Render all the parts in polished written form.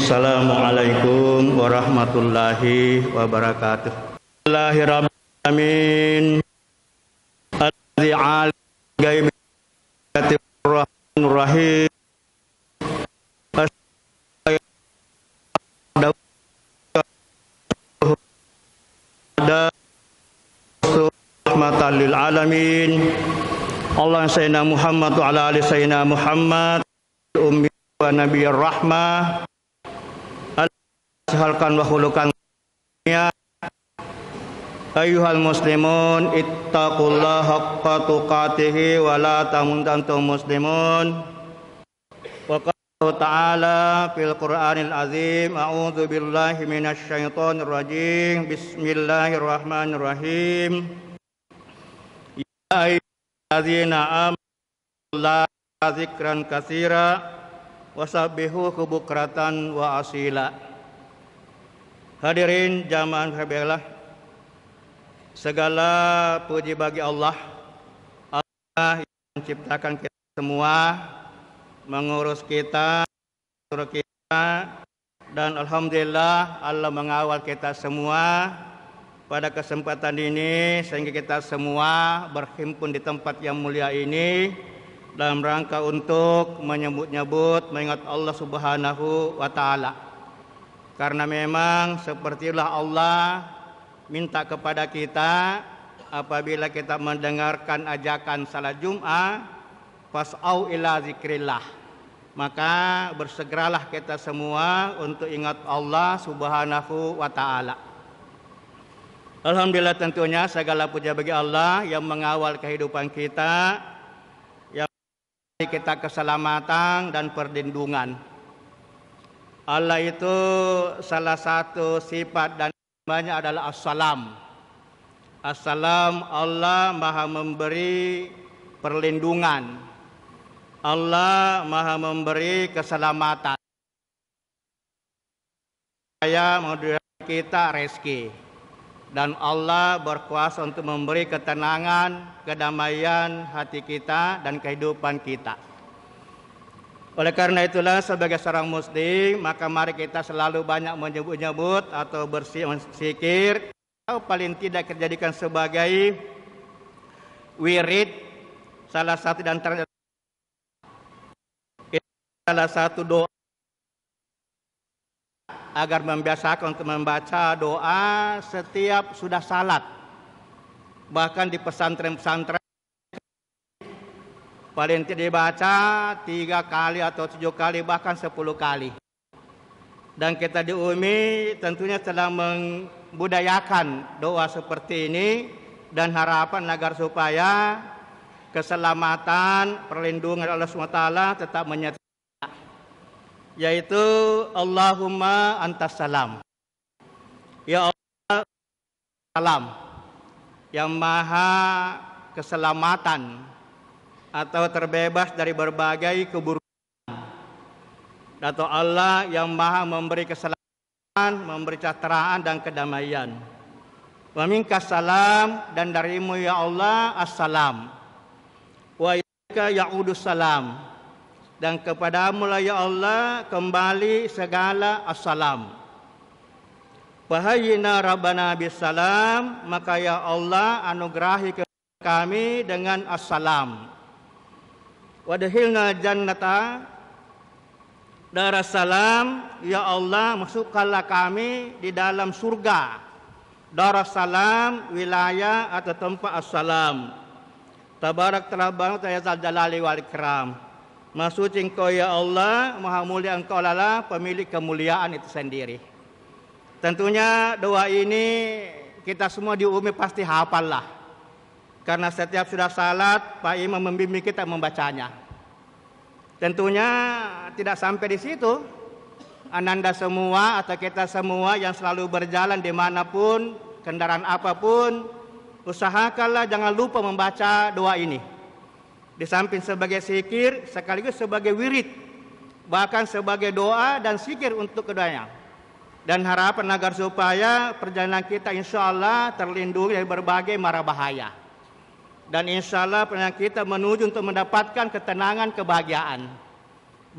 Assalamualaikum warahmatullahi wabarakatuh. Bismillahirrahmanirrahim. Alladzi 'ala ghaibi rahim. Rahmatan lil alamin. Allah sayyidina Muhammad wa ala ali sayyidina Muhammad ummi wa nabiyir rahmah. Halkan wa khulukan ya ayyuhal muslimun ittaqullaha haqqa tuqatih wa la tamutunna muslimun wa qala ta'ala fil Qur'anil azim a'udzu billahi minasy syaithanir rajim bismillahirrahmanirrahim ya ayyuhalladzina amanu dzikran katsira wasabbihuhu bukratan wa asila. Hadirin jamaah habibillah, segala puji bagi Allah yang menciptakan kita semua, mengurus kita, dan alhamdulillah Allah mengawal kita semua pada kesempatan ini sehingga kita semua berhimpun di tempat yang mulia ini dalam rangka untuk menyebut-nyebut mengingat Allah Subhanahu wa taala. Karena memang sepertilah Allah minta kepada kita apabila kita mendengarkan ajakan salat Jum'ah, fas'au ila zikrillah. Maka bersegeralah kita semua untuk ingat Allah Subhanahu wa taala. Alhamdulillah, tentunya segala puja bagi Allah yang mengawal kehidupan kita, yang memberi kita keselamatan dan perlindungan. Allah itu salah satu sifat dan namanya adalah As-Salam. As-Salam, Allah Maha memberi perlindungan. Allah Maha memberi keselamatan. Saya memberi kita rezeki. Dan Allah berkuasa untuk memberi ketenangan, kedamaian hati kita dan kehidupan kita. Oleh karena itulah sebagai seorang muslim, maka mari kita selalu banyak menyebut-nyebut atau berzikir, atau paling tidak dijadikan sebagai wirid, salah satu dan salah satu doa agar membiasakan untuk membaca doa setiap sudah salat. Bahkan di pesantren-pesantren paling tidak dibaca 3 kali atau 7 kali, bahkan 10 kali. Dan kita di UMI tentunya telah membudayakan doa seperti ini dan harapan agar supaya keselamatan, perlindungan Allah SWT tetap menyertai. Yaitu Allahumma antas salam. Ya Allah, salam yang maha keselamatan atau terbebas dari berbagai keburukan. Atau Allah yang maha memberi keselamatan, memberi kesejahteraan dan kedamaian. Wa minkas salam, dan darimu ya Allah as-salam. Wa ilaika ya'udus salam, dan kepadamu lah ya Allah kembali segala as-salam. Fahayyina rabbana bis-salam, maka ya Allah anugerahi kami dengan as-salam. Wadhilna jannata darassalam, ya Allah masukkanlah kami di dalam surga darassalam, wilayah atau tempat assalam. Tabarak telah banget ya zal jalali wal ikram. Maksud engkau ya Allah, maha mulia engkau adalah pemilik kemuliaan itu sendiri. Tentunya doa ini kita semua di UMI pasti hafal lah. Karena setiap sudah salat, Pak Imam membimbing kita membacanya. Tentunya tidak sampai di situ. Ananda semua atau kita semua yang selalu berjalan dimanapun, kendaraan apapun, usahakanlah jangan lupa membaca doa ini. Di samping sebagai zikir, sekaligus sebagai wirid, bahkan sebagai doa dan zikir untuk keduanya. Dan harapan agar supaya perjalanan kita insya Allah terlindungi dari berbagai mara bahaya. Dan insya Allah perjalanan kita menuju untuk mendapatkan ketenangan, kebahagiaan.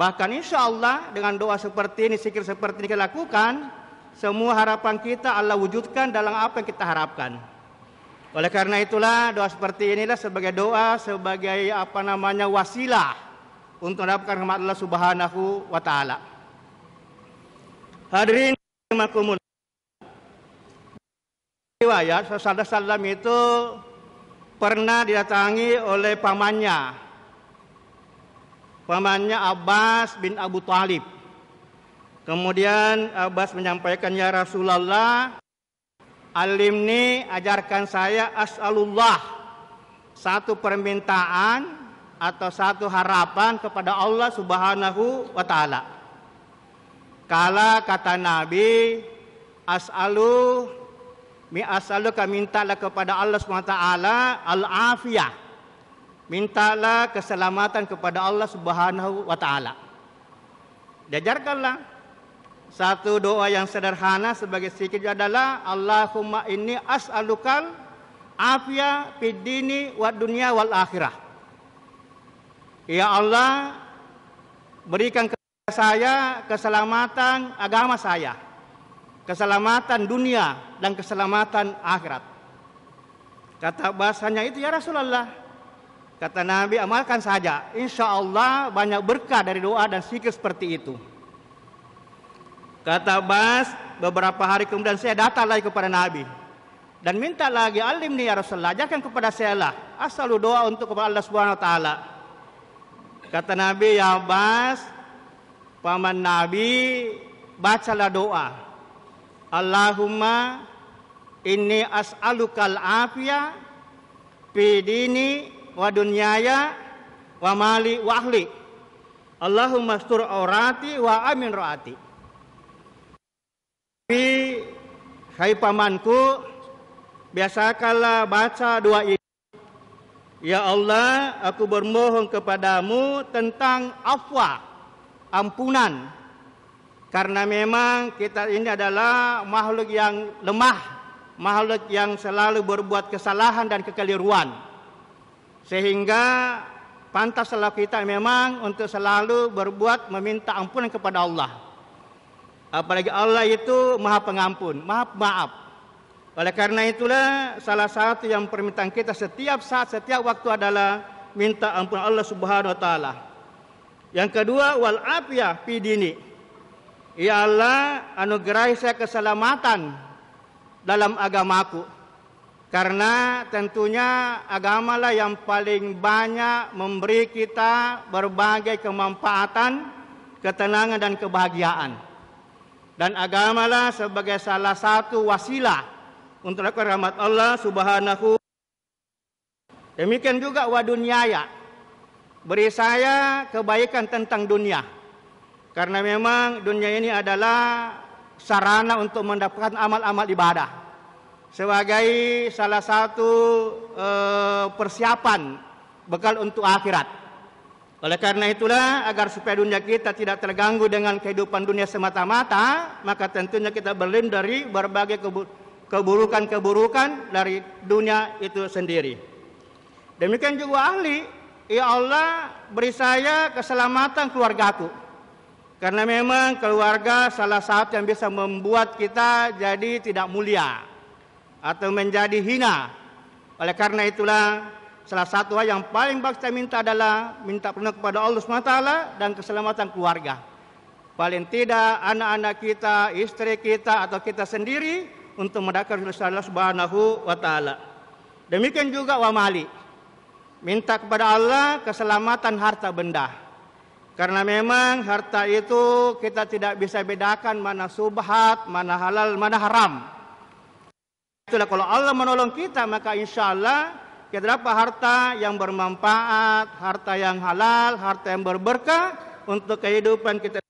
Bahkan insya Allah dengan doa seperti ini, zikir seperti ini kita lakukan, semua harapan kita Allah wujudkan dalam apa yang kita harapkan. Oleh karena itulah doa seperti inilah sebagai doa, sebagai wasilah untuk mendapatkan rahmat Allah Subhanahu wa taala. Hadirin rahimakumullah. Riwayat Rasulullah SAW itu pernah didatangi oleh pamannya Abbas bin Abu Thalib. Kemudian Abbas menyampaikan, ya Rasulullah, alimni, ajarkan saya as'alullah, satu permintaan atau satu harapan kepada Allah Subhanahu wa taala. Kala kata Nabi, as'aluka, mintalah kepada Allah Subhanahu wa taala al-afiyah, mintalah keselamatan kepada Allah Subhanahu wa taala. Diajarkanlah satu doa yang sederhana sebagai zikir adalah Allahumma inni as'alukal afiyah fid dini wad dunya wal akhirah. Ya Allah, berikan kepada saya keselamatan agama saya, keselamatan dunia dan keselamatan akhirat. Kata bahasanya itu, ya Rasulullah. Kata Nabi, amalkan saja. Insya Allah banyak berkah dari doa dan zikir seperti itu. Kata Abbas, beberapa hari kemudian saya datang lagi kepada Nabi dan minta lagi, alimni ya Rasulullah, ajarkan kepada saya lah asal doa untuk kepada Allah Subhanahu wa taala. Kata Nabi, ya Abbas, paman Nabi, bacalah doa. Allahumma inni as'alukal afiyah fi dini wa dunyaya wa mali wa ahli. Allahumma astur aurati wa amin roati. Hai pamanku, biasakanlah baca doa ini. Ya Allah, aku bermohon kepadamu tentang afwa, ampunan. Karena memang kita ini adalah makhluk yang lemah, makhluk yang selalu berbuat kesalahan dan kekeliruan. Sehingga pantaslah kita memang untuk selalu berbuat meminta ampunan kepada Allah. Apalagi Allah itu Maha Pengampun, Maha Pemaaf. Oleh karena itulah salah satu yang permintaan kita setiap saat, setiap waktu adalah minta ampunan Allah Subhanahu wa taala. Yang kedua, wal afiyah fi dini. Ya Allah, anugerahi saya keselamatan dalam agamaku. Karena tentunya agamalah yang paling banyak memberi kita berbagai kemanfaatan, ketenangan dan kebahagiaan. Dan agamalah sebagai salah satu wasilah untuk rahmat Allah Subhanahu. Demikian juga wa dunyaya, beri saya kebaikan tentang dunia. Karena memang dunia ini adalah sarana untuk mendapatkan amal-amal ibadah sebagai salah satu persiapan bekal untuk akhirat. Oleh karena itulah, agar supaya dunia kita tidak terganggu dengan kehidupan dunia semata-mata, maka tentunya kita berlindung dari berbagai keburukan-keburukan dari dunia itu sendiri. Demikian juga ahli, ya Allah, beri saya keselamatan keluargaku. Karena memang keluarga salah satu yang bisa membuat kita jadi tidak mulia atau menjadi hina. Oleh karena itulah, salah satu hal yang paling baik kita minta adalah minta perlindungan kepada Allah SWT dan keselamatan keluarga. Paling tidak anak-anak kita, istri kita atau kita sendiri untuk mendapatkan Allah Subhanahu wa taala. Demikian juga wa mali. Minta kepada Allah keselamatan harta benda. Karena memang harta itu kita tidak bisa bedakan mana subhat, mana halal, mana haram. Itulah kalau Allah menolong kita, maka insya Allah kita dapat harta yang bermanfaat, harta yang halal, harta yang berberkah untuk kehidupan kita.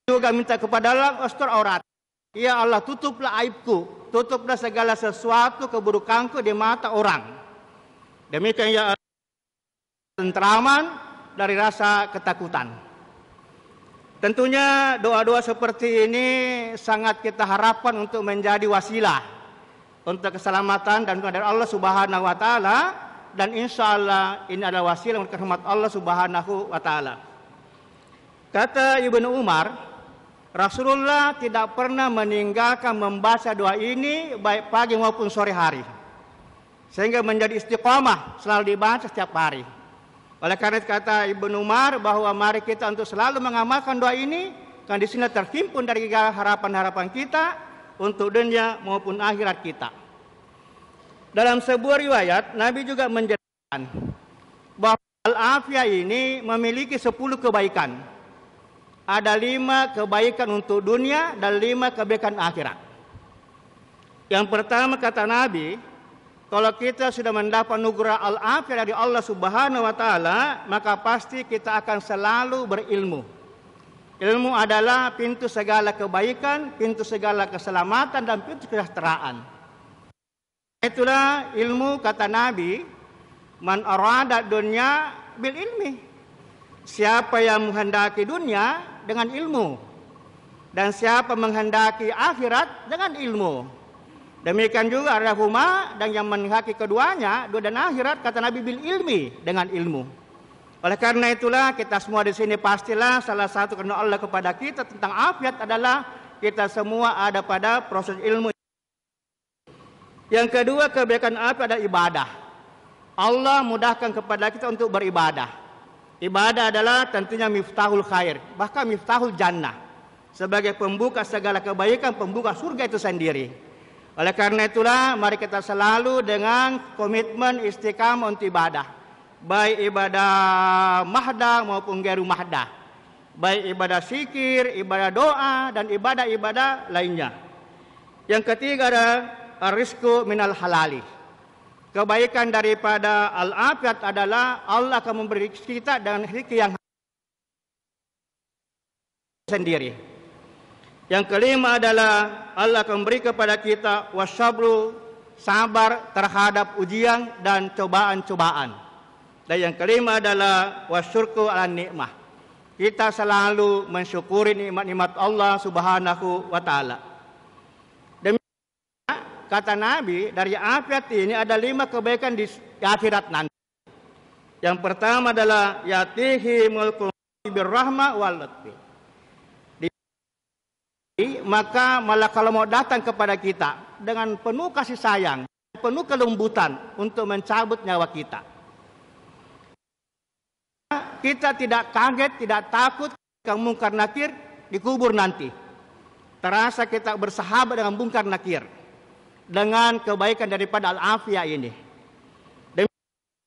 Juga minta kepada Allah, astur aurat. Ya Allah, tutuplah aibku, tutuplah segala sesuatu keburukanku di mata orang. Demikian ya Allah, tentraman dari rasa ketakutan. Tentunya doa-doa seperti ini sangat kita harapkan untuk menjadi wasilah untuk keselamatan dan dari Allah Subhanahu wa taala, dan insya Allah ini adalah wasilah untuk rahmat Allah Subhanahu wa taala. Kata Ibnu Umar, Rasulullah tidak pernah meninggalkan membaca doa ini baik pagi maupun sore hari, sehingga menjadi istiqomah selalu dibaca setiap hari. Oleh karena itu kata Ibnu Umar bahwa mari kita untuk selalu mengamalkan doa ini, karena di sini terhimpun dari harapan-harapan kita untuk dunia maupun akhirat kita. Dalam sebuah riwayat, Nabi juga menjelaskan bahwa al-afiyah ini memiliki 10 kebaikan. Ada 5 kebaikan untuk dunia dan 5 kebaikan akhirat. Yang pertama kata Nabi, kalau kita sudah mendapat nugrah al-afiyah dari Allah Subhanahu wa taala, maka pasti kita akan selalu berilmu. Ilmu adalah pintu segala kebaikan, pintu segala keselamatan dan pintu kesejahteraan. Itulah ilmu kata Nabi, man arada dunya bil ilmi. Siapa yang menghendaki dunia dengan ilmu, dan siapa menghendaki akhirat dengan ilmu. Demikian juga ada huma, dan yang menghendaki keduanya, dunia dan akhirat, kata Nabi bil ilmi, dengan ilmu. Oleh karena itulah kita semua di sini pastilah salah satu karena Allah kepada kita tentang afiat adalah kita semua ada pada proses ilmu. Yang kedua kebaikan afiat adalah ibadah. Allah mudahkan kepada kita untuk beribadah. Ibadah adalah tentunya miftahul khair, bahkan miftahul jannah, sebagai pembuka segala kebaikan, pembuka surga itu sendiri. Oleh karena itulah mari kita selalu dengan komitmen istiqamah untuk ibadah, baik ibadah mahdah maupun gairu mahdah, baik ibadah zikir, ibadah doa, dan ibadah-ibadah lainnya. Yang ketiga ada rizqu minal halali. Kebaikan daripada al-afiyat adalah Allah akan memberi kita dengan rezeki yang sendiri. Yang kelima adalah Allah akan memberi kepada kita wasyabru, sabar terhadap ujian dan cobaan-cobaan. Dan yang kelima adalah wasyurku ala nikmah. Kita selalu mensyukuri nikmat-nikmat Allah Subhanahu wa taala. Demikian kata Nabi, dari afiat ini ada 5 kebaikan di akhirat nanti. Yang pertama adalah yatihi mulkul birrahmah wal lutfi. Maka malah kalau mau datang kepada kita dengan penuh kasih sayang, penuh kelembutan untuk mencabut nyawa kita. Kita tidak kaget, tidak takut ketika mungkar nakir dikubur nanti. Terasa kita bersahabat dengan mungkar nakir dengan kebaikan daripada al-afiyah ini.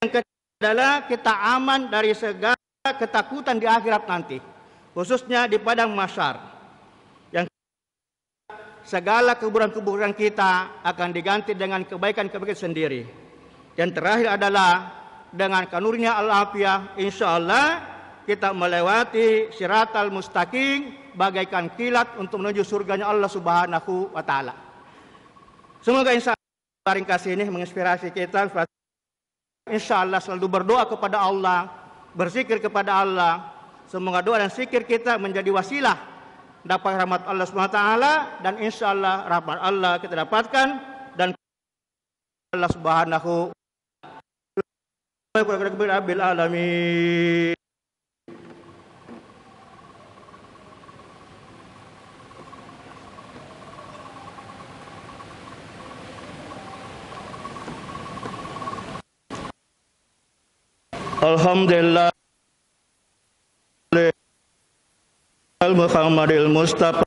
Yang ketiga adalah kita aman dari segala ketakutan di akhirat nanti, khususnya di padang mahsyar. Segala kuburan-kuburan kita akan diganti dengan kebaikan-kebaikan sendiri. Yang terakhir adalah dengan kanurnya al-afiyah, insyaallah kita melewati siratal mustaqim bagaikan kilat untuk menuju surganya Allah Subhanahu wa taala. Semoga insyaallah ringkas ini menginspirasi kita. Insyaallah selalu berdoa kepada Allah, berzikir kepada Allah. Semoga doa dan zikir kita menjadi wasilah dapat rahmat Allah SWT, dan insyaallah rahmat Allah kita dapatkan dan Allah Subhanahu wa ta'ala. Alamin. Alhamdulillah Muhammadil Mustafa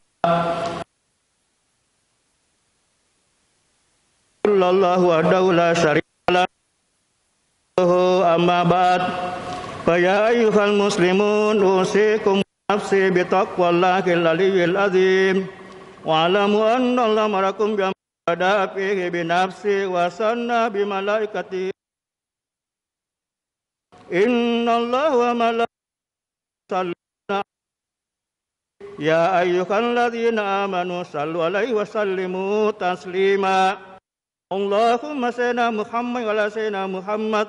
sallallahu alaihi la syarika lahu, amma ba'd, fa ya ayyuhal muslimun usikum nafsi bi taqwallahil aliyyil azim wa alamu anna allaha ma'akum bi amadafihi bi nafsi wa sanna bi malaikati inna allaha wa malaikatahu ya ayyuhalladzina amanu sallu alaihi wa sallimu taslima. Allahumma sayyidina Muhammad wa ala sayyidina Muhammad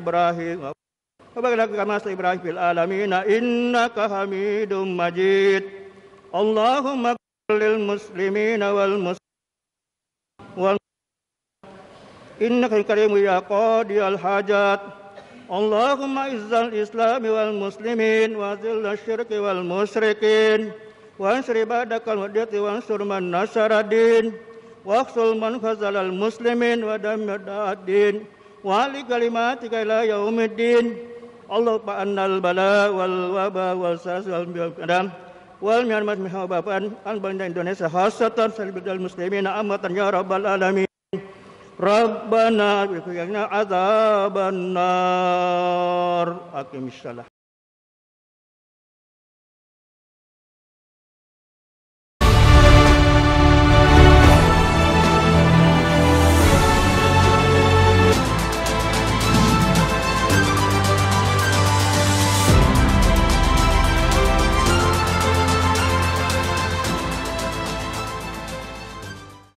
Ibrahim wa barik kama Ibrahim fil alamin innaka Hamidum Majid. Allahumma lil muslimina wal muslimin innaka karimun ya qadiyal hajat اللهم اعز الإسلام والمسلمين وأذل الشرك والمشركين وانصر عبادك الموحدين وانصر من نصر الدين واقتل من خذل المسلمين ودمر أعداء الدين وعلي كلماتك إلى يوم الدين اللهم أن البلاء والوباء والساس والبلدان والميانمات محبابا البلد إندونيسيا خاصة سلبد المسلمين أمة يا رب العالمين ربنا بقنا عذاب النار أقم الصلاة